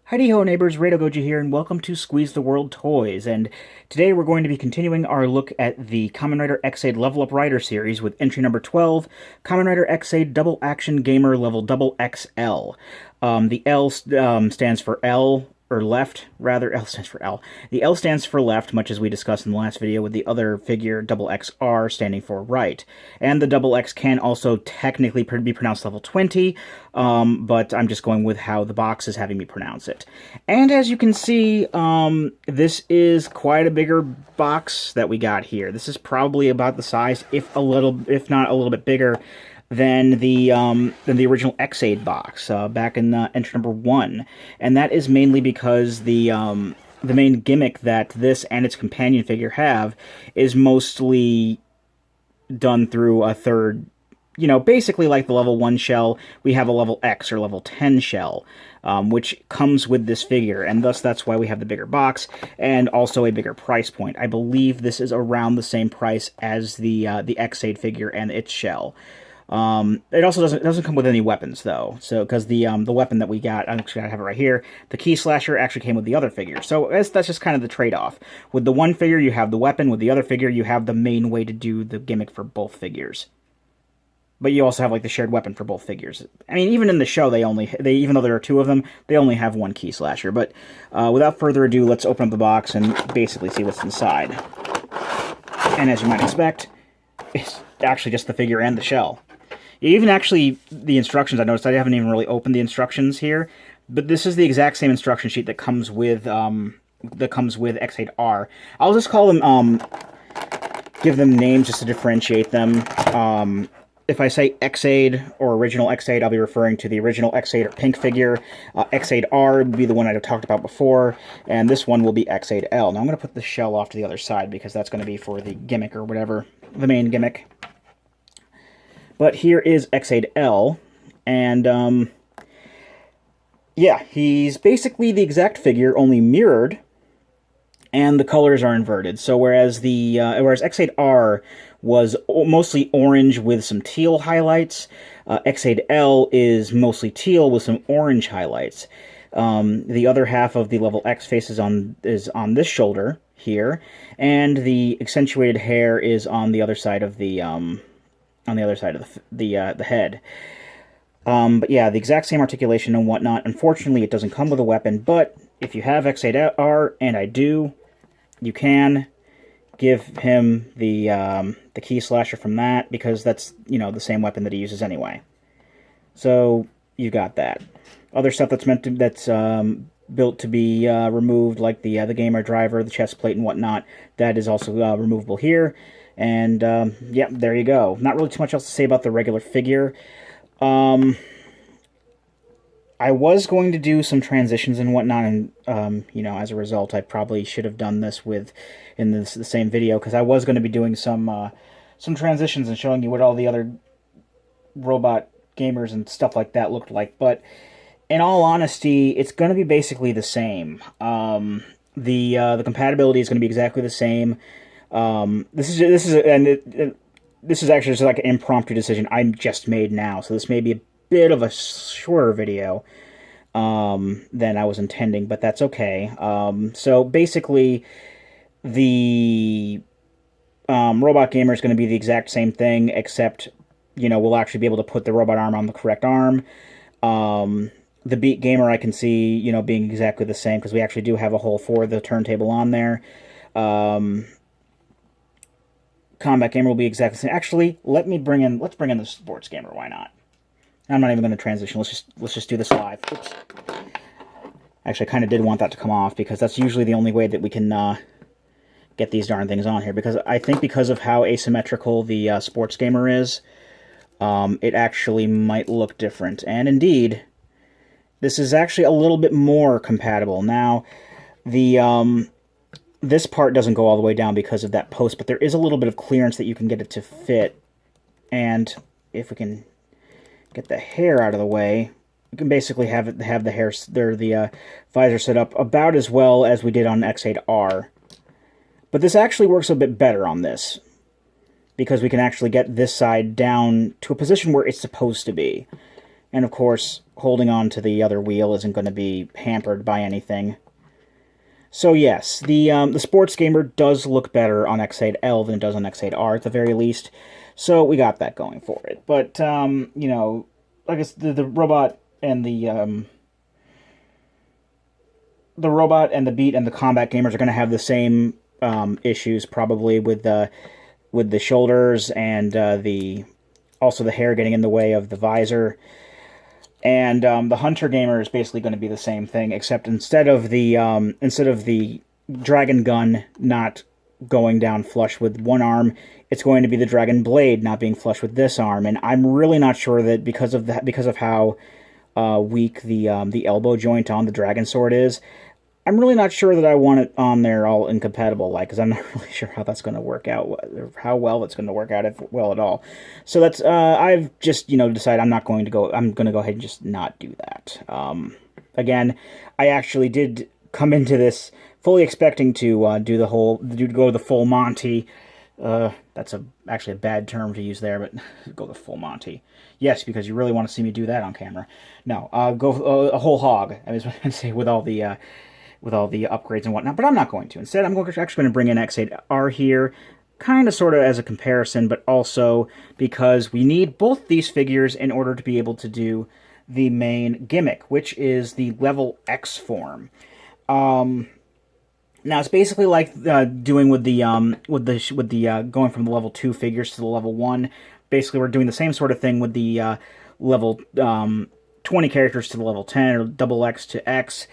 Heidi-ho neighbors, Rado Goji here, and welcome to Squeeze the World Toys. And today we're going to be continuing our look at the Kamen Rider X8 Level Up Rider series with entry number 12, Kamen Rider X8 Double Action Gamer Level XXL. The L stands for L, or left, rather. L stands for L. The L stands for left, much as we discussed in the last video, with the other figure, double XR, standing for right. And the double X can also technically be pronounced level 20, but I'm just going with how the box is having me pronounce it. And as you can see, this is quite a bigger box that we got here. This is probably about the size, if not a little bit bigger, than the original X8 box back in entry number 1, and that is mainly because the main gimmick that this and its companion figure have is mostly done through a third, basically like the level 1 shell, we have a level X or level 10 shell, which comes with this figure, and thus that's why we have the bigger box, and also a bigger price point. I believe this is around the same price as the X8 figure and its shell. It also doesn't come with any weapons though, so because the weapon that we got, actually I have it right here, the key slasher actually came with the other figure. So that's just kind of the trade-off. With the one figure you have the weapon, with the other figure you have the main way to do the gimmick for both figures. But you also have like the shared weapon for both figures. I mean, even in the show even though there are two of them, they only have one key slasher. But without further ado, let's open up the box and basically see what's inside. And as you might expect, it's actually just the figure and the shell. Even actually, the instructions, I noticed I haven't even really opened the instructions here, but this is the exact same instruction sheet that comes with X8R. I'll just call them, give them names just to differentiate them. If I say X8 or original X8, I'll be referring to the original X8 or pink figure. X8R would be the one I talked about before, and this one will be X8L. Now I'm going to put the shell off to the other side because that's going to be for the gimmick or whatever, the main gimmick. But here is X8L, and yeah, he's basically the exact figure, only mirrored, and the colors are inverted. So whereas X8R was mostly orange with some teal highlights, X8L is mostly teal with some orange highlights. The other half of the level X face is on this shoulder here, and the accentuated hair is on the other side of the the head. But yeah, the exact same articulation and whatnot. Unfortunately, it doesn't come with a weapon, but if you have X8R, and I do, you can give him the key slasher from that, because that's, the same weapon that he uses anyway. So, you got that. Other stuff that's built to be removed, like the gamer driver, the chest plate, and whatnot, that is also removable here. And, yeah, there you go. Not really too much else to say about the regular figure. I was going to do some transitions and whatnot, and, as a result, I probably should have done this in the same video, because I was going to be doing some transitions and showing you what all the other robot gamers and stuff like that looked like, but in all honesty, it's going to be basically the same. The compatibility is going to be exactly the same. This is actually just like an impromptu decision I just made now, so this may be a bit of a shorter video than I was intending, but that's okay. So basically, the robot gamer is going to be the exact same thing, except, we'll actually be able to put the robot arm on the correct arm. The Beat Gamer I can see, being exactly the same, because we actually do have a hole for the turntable on there. Combat Gamer will be exactly the same. Actually, let's bring in the Sports Gamer. Why not? I'm not even going to transition. Let's just do this live. Oops. Actually, I kind of did want that to come off, because that's usually the only way that we can get these darn things on here. Because I think because of how asymmetrical the Sports Gamer is, it actually might look different. And indeed, this is actually a little bit more compatible. Now, this part doesn't go all the way down because of that post, but there is a little bit of clearance that you can get it to fit. And if we can get the hair out of the way, we can basically have the hair there, the visor set up about as well as we did on X8R. But this actually works a bit better on this, because we can actually get this side down to a position where it's supposed to be. And of course, holding on to the other wheel isn't going to be hampered by anything. So yes, the sports gamer does look better on X8L than it does on X8R at the very least. So we got that going for it. But you know, I guess the robot and the robot and the beat and the combat gamers are going to have the same issues probably with the shoulders and also the hair getting in the way of the visor. And the hunter gamer is basically going to be the same thing, except instead of the dragon gun not going down flush with one arm, it's going to be the dragon blade not being flush with this arm. And I'm really not sure that because of how weak the elbow joint on the dragon sword is, I'm really not sure that I want it on there all incompatible, like, because I'm not really sure how that's going to work out, or how well it's going to work out, if well at all. So that's, I've just, decided I'm going to go ahead and just not do that. Again, I actually did come into this fully expecting to go the full Monty. That's actually a bad term to use there, but go the full Monty. Yes, because you really want to see me do that on camera. No, go a whole hog, I was going to say, with all the upgrades and whatnot, but I'm not going to. Instead, I'm actually going to bring in X8R here, kind of sort of as a comparison, but also because we need both these figures in order to be able to do the main gimmick, which is the LvXX form. Now it's basically like doing with the going from the level 2 figures to the level 1. Basically, we're doing the same sort of thing with the level 20 characters to the level 10, or LvXX to X.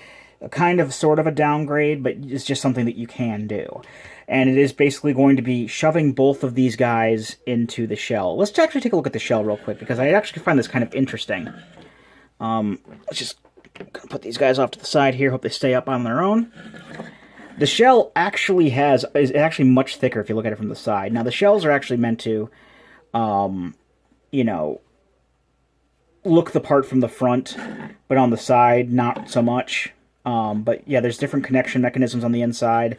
Kind of sort of a downgrade, but it's just something that you can do. And it is basically going to be shoving both of these guys into the shell. Let's actually take a look at the shell real quick, because I actually find this kind of interesting. Let's just put these guys off to the side here, hope they stay up on their own. The shell actually is actually much thicker if you look at it from the side. Now, the shells are actually meant to, look the part from the front, but on the side, not so much. But yeah, there's different connection mechanisms on the inside,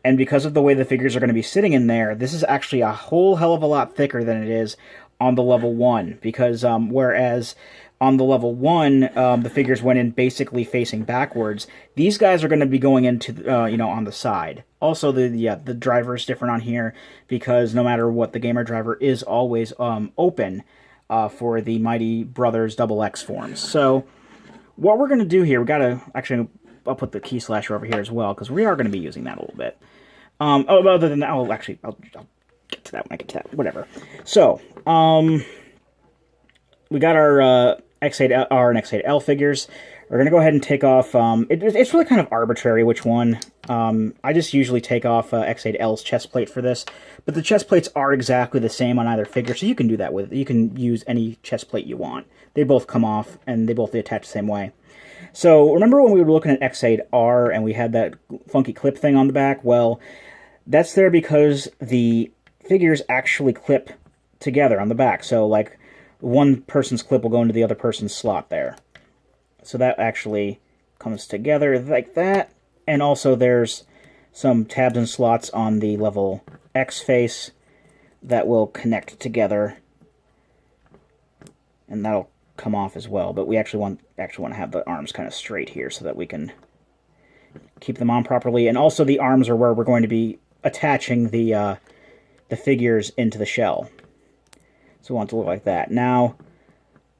and because of the way the figures are going to be sitting in there, this is actually a whole hell of a lot thicker than it is on the level 1, because whereas on the level 1, the figures went in basically facing backwards, these guys are going to be going into, on the side. Also, the driver is different on here, because no matter what, the gamer driver is always open for the Mighty Brothers LvXX forms. So what we're going to do here, we got to actually, I'll put the key slasher over here as well, because we are going to be using that a little bit. Other than that, I'll get to that when I get to that. Whatever. So, we got our X8R and X8L figures. We're going to go ahead and take off, it's really kind of arbitrary which one. I just usually take off X8L's chest plate for this, but the chest plates are exactly the same on either figure, so you can do that with, you can use any chest plate you want. They both come off, and they both attach the same way. So, remember when we were looking at X8R and we had that funky clip thing on the back? Well, that's there because the figures actually clip together on the back. So, like, one person's clip will go into the other person's slot there. So that actually comes together like that. And also there's some tabs and slots on the level X face that will connect together. And that'll come off as well. But we actually want to have the arms kind of straight here so that we can keep them on properly. And also the arms are where we're going to be attaching the figures into the shell. So we want it to look like that. Now,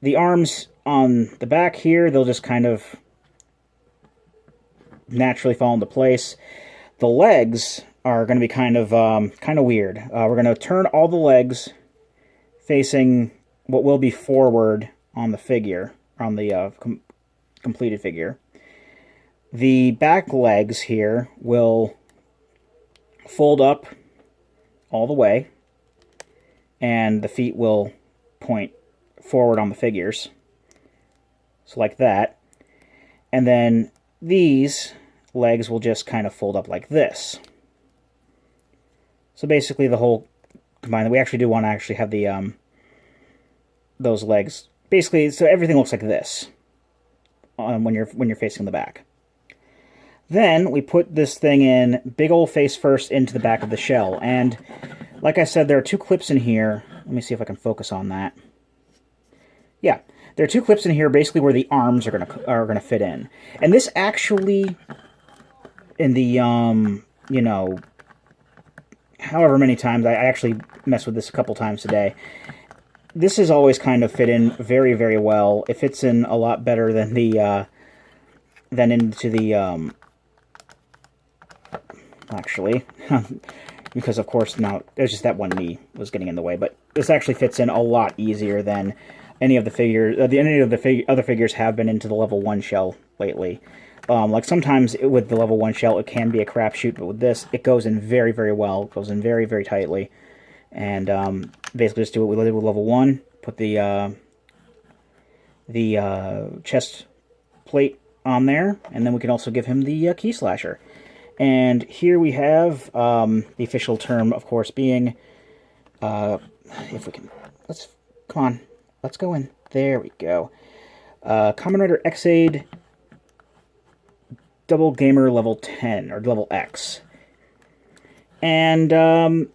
the arms on the back here, they'll just kind of naturally fall into place. The legs are going to be kind of weird. We're going to turn all the legs facing what will be forward on the figure, on the completed figure. The back legs here will fold up all the way, and the feet will point forward on the figures. So like that. And then these legs will just kind of fold up like this. So basically the whole combined, we actually do want to actually have the those legs basically, so everything looks like this when you're facing the back. Then we put this thing in big old face first into the back of the shell, and like I said, there are two clips in here. Let me see if I can focus on that. Yeah, there are two clips in here basically where the arms are gonna fit in, and this actually, in the you know, however many times I actually mess with this a couple times today. This has always kind of fit in very, very well. It fits in a lot better than the than into the actually. Because of course now there's just that one knee was getting in the way, but this actually fits in a lot easier than any of the figures. Other figures have been into the level 1 shell lately. Like sometimes with the level 1 shell it can be a crapshoot, but with this it goes in very, very well. It goes in very, very tightly, and basically just do what we did with level 1. Put the chest plate on there, and then we can also give him the key slasher. And here we have the official term, of course, being, if we can, come on, let's go in. There we go. Kamen Rider X-Aid Double Gamer level 10, or level X. And I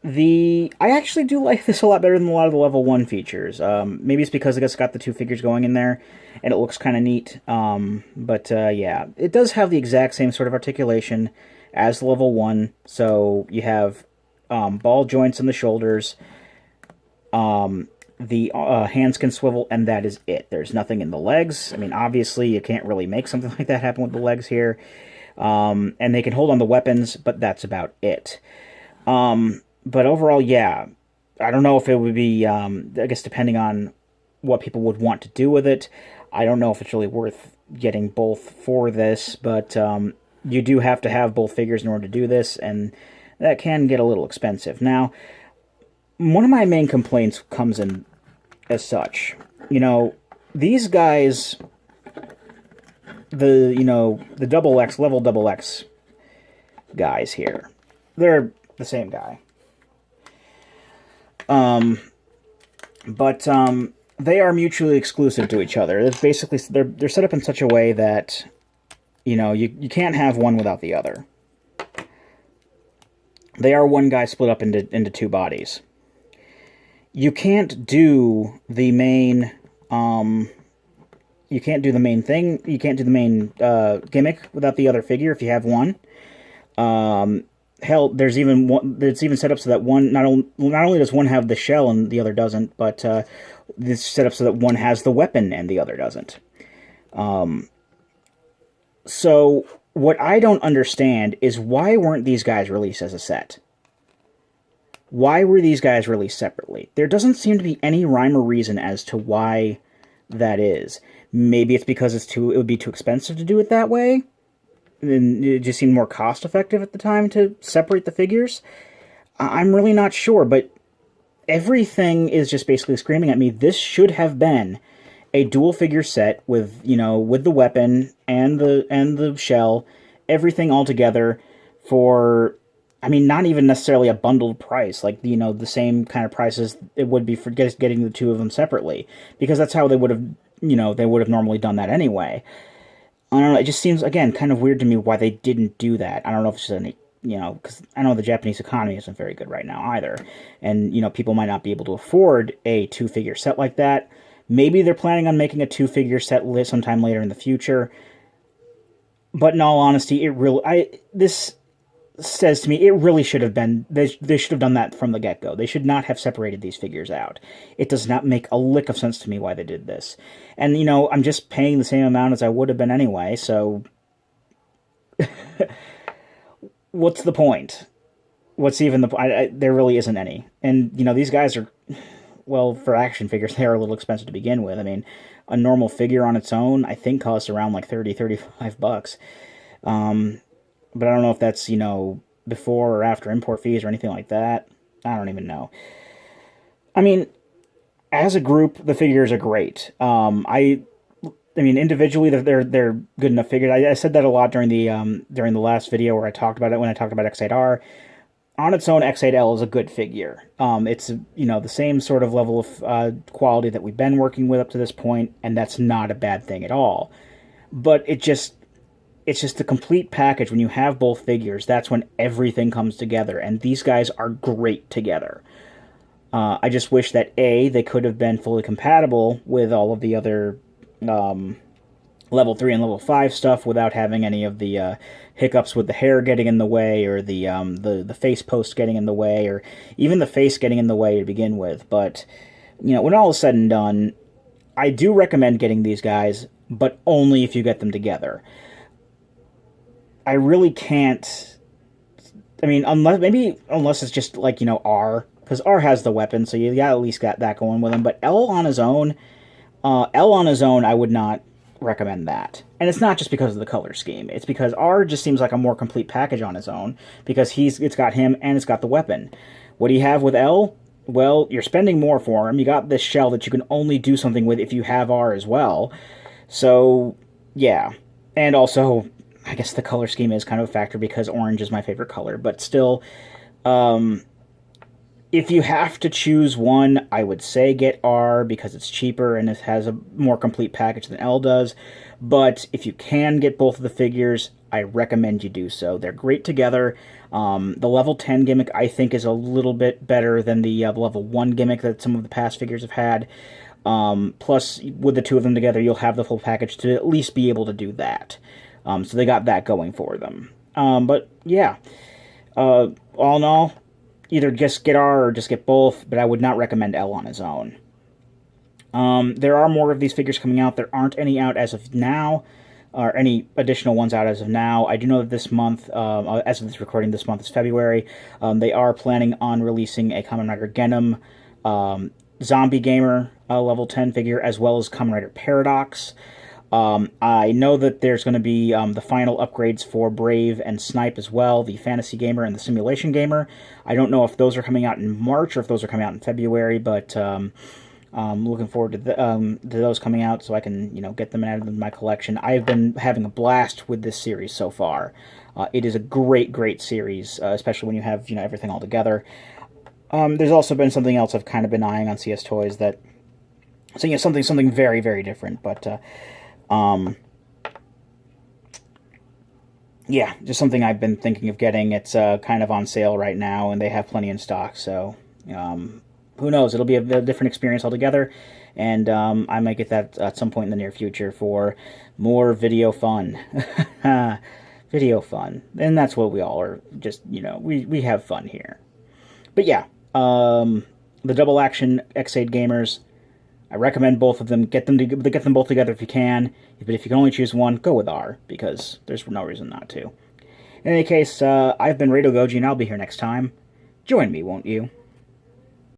actually do like this a lot better than a lot of the level 1 features. Maybe it's because it's got the two figures going in there, and it looks kind of neat. But yeah, it does have the exact same sort of articulation as level 1, so you have ball joints in the shoulders, the hands can swivel, and that is it. There's nothing in the legs. I mean, obviously, you can't really make something like that happen with the legs here. And they can hold on the weapons, but that's about it. But overall, yeah, I don't know if it would be, I guess depending on what people would want to do with it, I don't know if it's really worth getting both for this, but you do have to have both figures in order to do this, and that can get a little expensive. Now, one of my main complaints comes in as such. You know, these guys, the double X, level double X guys here, they're the same guy. But they are mutually exclusive to each other. It's basically, they're set up in such a way that, you know, you can't have one without the other. They are one guy split up into two bodies. You can't do the main, you can't do the main thing, you can't do the main gimmick without the other figure if you have one. Hell, there's even set up so that one, not only does one have the shell and the other doesn't, but it's set up so that one has the weapon and the other doesn't. So, what I don't understand is why weren't these guys released as a set? Why were these guys released separately? There doesn't seem to be any rhyme or reason as to why that is. Maybe it's because it would be too expensive to do it that way, and it just seemed more cost-effective at the time to separate the figures. I'm really not sure, but everything is just basically screaming at me, this should have been a dual figure set with, you know, with the weapon and the shell, everything all together for, I mean, not even necessarily a bundled price, like, you know, the same kind of prices it would be for getting the two of them separately, because that's how they would have, you know, they would have normally done that anyway. I don't know, it just seems, again, kind of weird to me why they didn't do that. I don't know if it's any, you know, because I know the Japanese economy isn't very good right now either, and, you know, people might not be able to afford a two-figure set like that. Maybe they're planning on making a two-figure set sometime later in the future. But in all honesty, this says to me, it really should have been, they should have done that from the get-go. They should not have separated these figures out. It does not make a lick of sense to me why they did this. And, you know, I'm just paying the same amount as I would have been anyway, so what's the point? What's even the there really isn't any. And, you know, these guys are, well, for action figures, they are a little expensive to begin with. I mean, a normal figure on its own, I think, costs around like $35. But I don't know if that's, you know, before or after import fees or anything like that. I don't even know. I mean, as a group, the figures are great. I mean, individually, they're good enough figures. I said that a lot during the last video where I talked about it, when I talked about X8R. On its own, X8L is a good figure. It's, you know, the same sort of level of quality that we've been working with up to this point, and that's not a bad thing at all. But it's just the complete package. When you have both figures, that's when everything comes together, and these guys are great together. I just wish that, A, they could have been fully compatible with all of the other level 3 and level 5 stuff without having any of the hiccups with the hair getting in the way, or the face post getting in the way, or even the face getting in the way to begin with. But, you know, when all is said and done, I do recommend getting these guys, but only if you get them together. I really can't... I mean, unless it's just, like, you know, R, because R has the weapon, so you got at least got that going with him. But L on his own, I would not recommend that. And it's not just because of the color scheme. It's because R just seems like a more complete package on his own, because it's got him and it's got the weapon. What do you have with L? Well, you're spending more for him. You got this shell that you can only do something with if you have R as well. So, yeah. And also, I guess the color scheme is kind of a factor because orange is my favorite color. But still, if you have to choose one, I would say get R because it's cheaper and it has a more complete package than L does. But if you can get both of the figures, I recommend you do so. They're great together. The level 10 gimmick, I think, is a little bit better than the level 1 gimmick that some of the past figures have had. Plus, with the two of them together, you'll have the full package to at least be able to do that. So they got that going for them. But, yeah. All in all, either just get R or just get both, but I would not recommend L on his own. There are more of these figures coming out. There aren't any out as of now, or any additional ones out as of now. I do know that this month, as of this recording, this month is February, they are planning on releasing a Kamen Rider Genom Zombie Gamer level 10 figure, as well as Kamen Rider Paradox. I know that there's going to be the final upgrades for Brave and Snipe as well, the Fantasy Gamer and the Simulation Gamer. I don't know if those are coming out in March or if those are coming out in February, but I'm looking forward to those coming out so I can, you know, get them added to my collection. I've been having a blast with this series so far. It is a great, great series, especially when you have, you know, everything all together. There's also been something else I've kind of been eyeing on CS Toys that, so, you know, something very, very different, but yeah, just something I've been thinking of getting. It's kind of on sale right now, and they have plenty in stock, so who knows? It'll be a different experience altogether, and I might get that at some point in the near future for more video fun. Video fun. And that's what we all are, just, you know, we have fun here. But yeah, the double action X8 gamers, I recommend both of them. Get them both together if you can. But if you can only choose one, go with R, because there's no reason not to. In any case, I've been Radio Goji, and I'll be here next time. Join me, won't you?